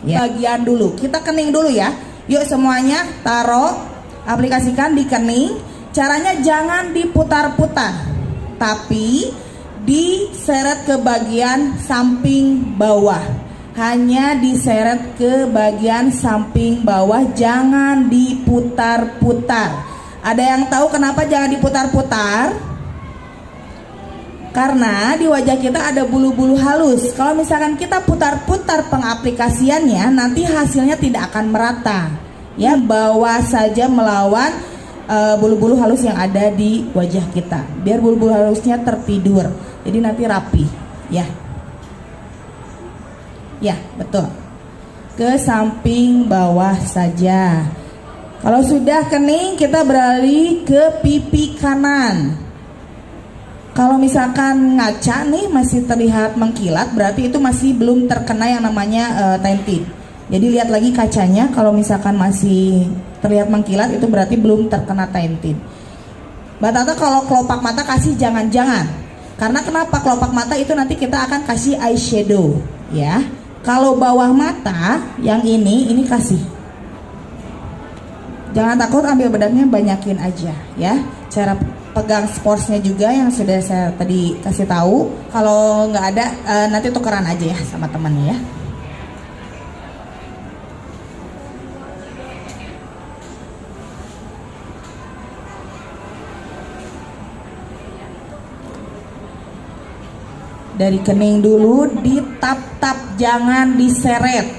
Ya. Bagian dulu, kita kening dulu ya. Yuk semuanya taruh, aplikasikan di kening. Caranya jangan diputar-putar, tapi diseret ke bagian samping bawah. Hanya diseret ke bagian samping bawah, jangan diputar-putar. Ada yang tahu kenapa jangan diputar-putar? Karena di wajah kita ada bulu-bulu halus. Kalau misalkan kita putar-putar pengaplikasiannya, nanti hasilnya tidak akan merata. Ya, bawa saja melawan bulu-bulu halus yang ada di wajah kita. Biar bulu-bulu halusnya tertidur. Jadi nanti rapi, ya. Ya, betul. Ke samping bawah saja. Kalau sudah kening, kita beralih ke pipi kanan. Kalau misalkan ngaca nih masih terlihat mengkilat, berarti itu masih belum terkena yang namanya tinted. Jadi lihat lagi kacanya, kalau misalkan masih terlihat mengkilat itu berarti belum terkena tinted. Mbak Tata kalau kelopak mata kasih jangan-jangan. Karena kenapa? Kelopak mata itu nanti kita akan kasih eyeshadow, ya. Kalau bawah mata yang ini kasih. Jangan takut, ambil bedaknya banyakin aja, ya. Cara pegang sportsnya juga yang sudah saya tadi kasih tahu. Kalau nggak ada nanti tukeran aja ya sama temannya ya. Dari kening dulu ditap-tap, jangan diseret.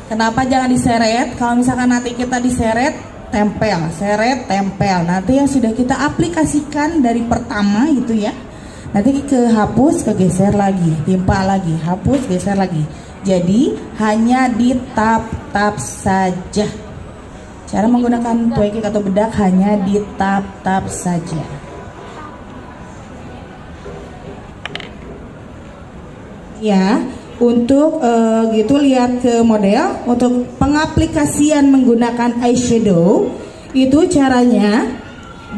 Kenapa jangan diseret? Kalau misalkan nanti kita diseret, tempel, seret, tempel. Nanti yang sudah kita aplikasikan dari pertama gitu ya, nanti ke hapus, kegeser lagi, timpa lagi, hapus, geser lagi. Jadi hanya ditap-tap saja. Cara menggunakan toycake atau bedak hanya ditap-tap saja. Ya, untuk gitu lihat ke model. Untuk pengaplikasian menggunakan eyeshadow itu caranya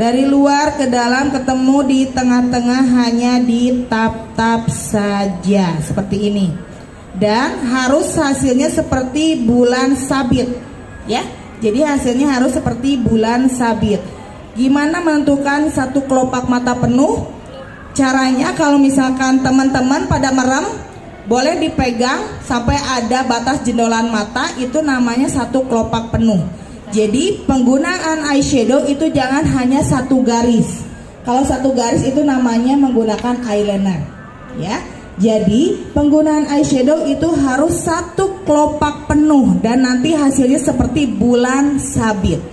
dari luar ke dalam, ketemu di tengah-tengah, hanya ditap-tap saja seperti ini. Dan harus hasilnya seperti bulan sabit, ya. Jadi hasilnya harus seperti bulan sabit. Gimana menentukan satu kelopak mata penuh? Caranya kalau misalkan teman-teman pada merem, boleh dipegang sampai ada batas jendolan mata, itu namanya satu kelopak penuh. Jadi penggunaan eyeshadow itu jangan hanya satu garis. Kalau satu garis itu namanya menggunakan eyeliner, ya. Jadi penggunaan eyeshadow itu harus satu kelopak penuh dan nanti hasilnya seperti bulan sabit,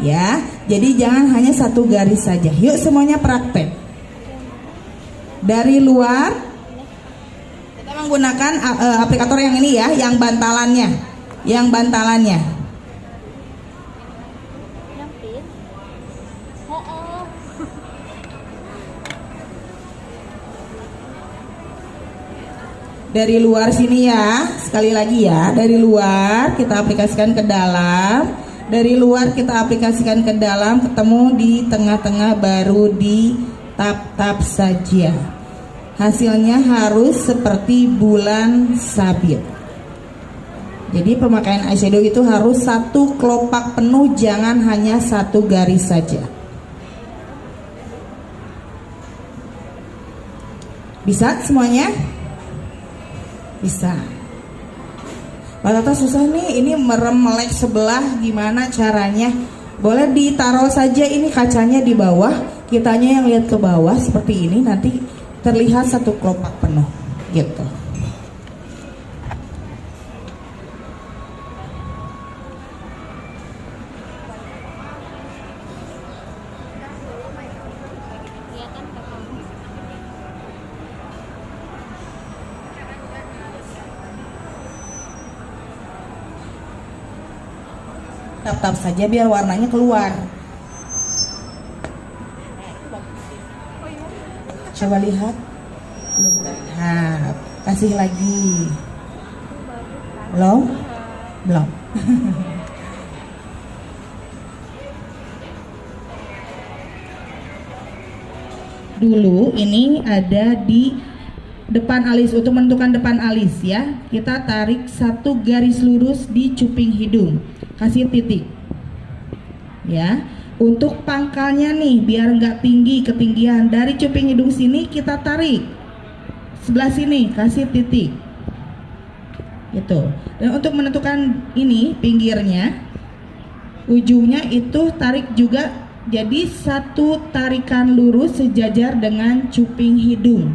ya. Jadi jangan hanya satu garis saja. Yuk semuanya praktek. Dari luar menggunakan aplikator yang ini ya, yang bantalannya. Dari luar sini ya, sekali lagi ya, dari luar kita aplikasikan ke dalam, dari luar kita aplikasikan ke dalam, ketemu di tengah-tengah, baru di tap-tap saja. Hasilnya harus seperti bulan sabit. Jadi pemakaian eyeshadow itu harus satu kelopak penuh, jangan hanya satu garis saja. Bisa semuanya? Bisa. Mbak Tata susah nih, ini merem melek sebelah, gimana caranya? Boleh ditaruh saja ini kacanya di bawah, kitanya yang lihat ke bawah seperti ini, nanti terlihat satu kelopak penuh gitu. Tap-tap saja biar warnanya keluar. Coba lihat. Belum. Nah, kasih lagi. Belum? Belum. Dulu ini ada di depan alis. Untuk menentukan depan alis ya, kita tarik satu garis lurus di cuping hidung, kasih titik ya. Untuk pangkalnya nih, biar nggak tinggi ketinggian, dari cuping hidung sini kita tarik sebelah sini, kasih titik itu. Dan untuk menentukan ini pinggirnya, ujungnya itu tarik juga, jadi satu tarikan lurus sejajar dengan cuping hidung,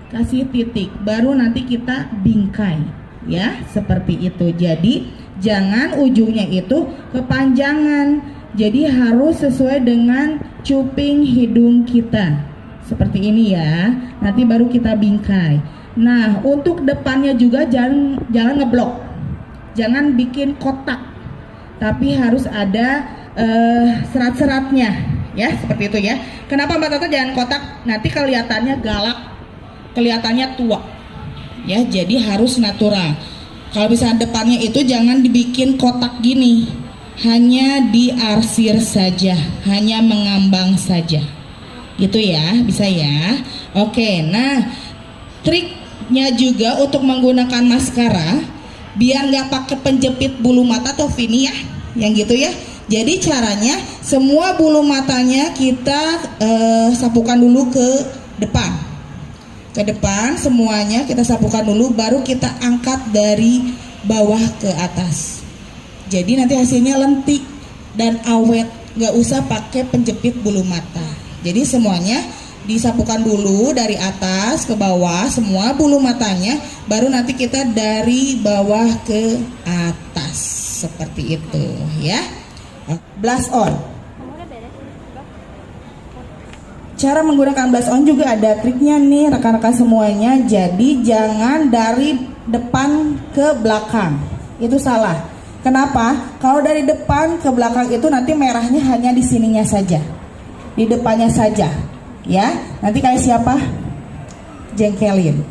kasih titik, baru nanti kita bingkai ya, seperti itu. Jadi jangan ujungnya itu kepanjangan, jadi harus sesuai dengan cuping hidung kita seperti ini ya, nanti baru kita bingkai. Nah, untuk depannya juga jangan ngeblok, jangan bikin kotak, tapi harus ada serat-seratnya ya, seperti itu ya. Kenapa Mbak Tata jangan kotak? Nanti kelihatannya galak, kelihatannya tua ya, jadi harus natural. Kalau misalnya depannya itu jangan dibikin kotak gini, hanya diarsir saja, hanya mengambang saja gitu ya, bisa ya. Oke, nah triknya juga untuk menggunakan maskara biar nggak pakai penjepit bulu mata atau Vini ya, yang gitu ya. Jadi caranya semua bulu matanya kita sapukan dulu ke depan semuanya kita sapukan dulu, baru kita angkat dari bawah ke atas. Jadi nanti hasilnya lentik dan awet, nggak usah pakai penjepit bulu mata. Jadi semuanya disapukan dulu dari atas ke bawah, semua bulu matanya, baru nanti kita dari bawah ke atas seperti itu ya. Blush on. Cara menggunakan blush on juga ada triknya nih rekan-rekan semuanya. Jadi jangan dari depan ke belakang, itu salah. Kenapa? Kalau dari depan ke belakang itu nanti merahnya hanya di sininya saja, di depannya saja ya. Nanti kayak siapa? Jengkelin.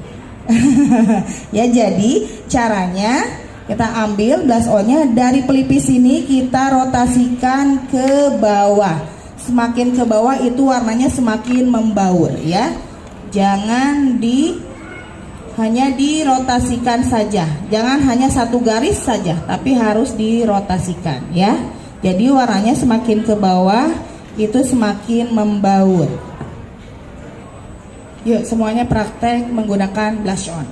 Ya, jadi caranya kita ambil blush onnya dari pelipis sini, kita rotasikan ke bawah. Semakin ke bawah itu warnanya semakin membaur ya. Jangan hanya dirotasikan saja, jangan hanya satu garis saja, tapi harus dirotasikan ya. Jadi warnanya semakin ke bawah itu semakin membaur. Yuk semuanya praktek menggunakan blush on.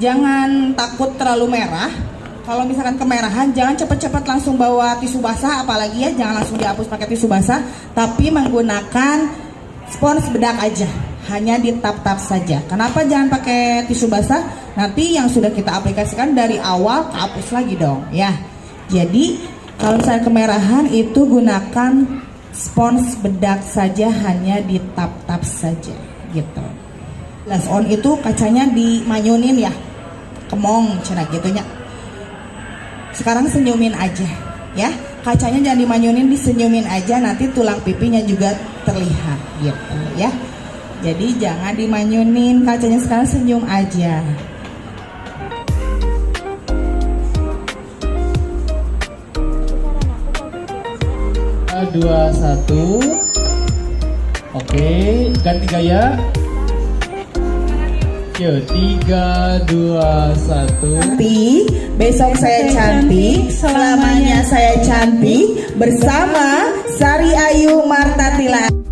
Jangan takut terlalu merah. Kalau misalkan kemerahan, jangan cepat-cepat langsung bawa tisu basah, apalagi ya, jangan langsung dihapus pakai tisu basah, tapi menggunakan spons bedak aja, hanya ditap-tap saja. Kenapa jangan pakai tisu basah? Nanti yang sudah kita aplikasikan dari awal kehapus lagi dong ya. Jadi kalau misalnya kemerahan itu gunakan spons bedak saja, hanya ditap-tap saja gitu. Blush on itu kacanya dimanyunin ya, kemong cina gitunya. Sekarang senyumin aja ya, kacanya jangan dimanyunin, disenyumin aja, nanti tulang pipinya juga terlihat gitu ya. Jadi jangan dimanyunin kacanya, sekarang senyum aja. Dua, satu. Oke, ganti gaya. Yuk, 3, 2, 1. Cantik, besok saya cantik, selamanya saya cantik, bersama Sari Ayu Marta Tila.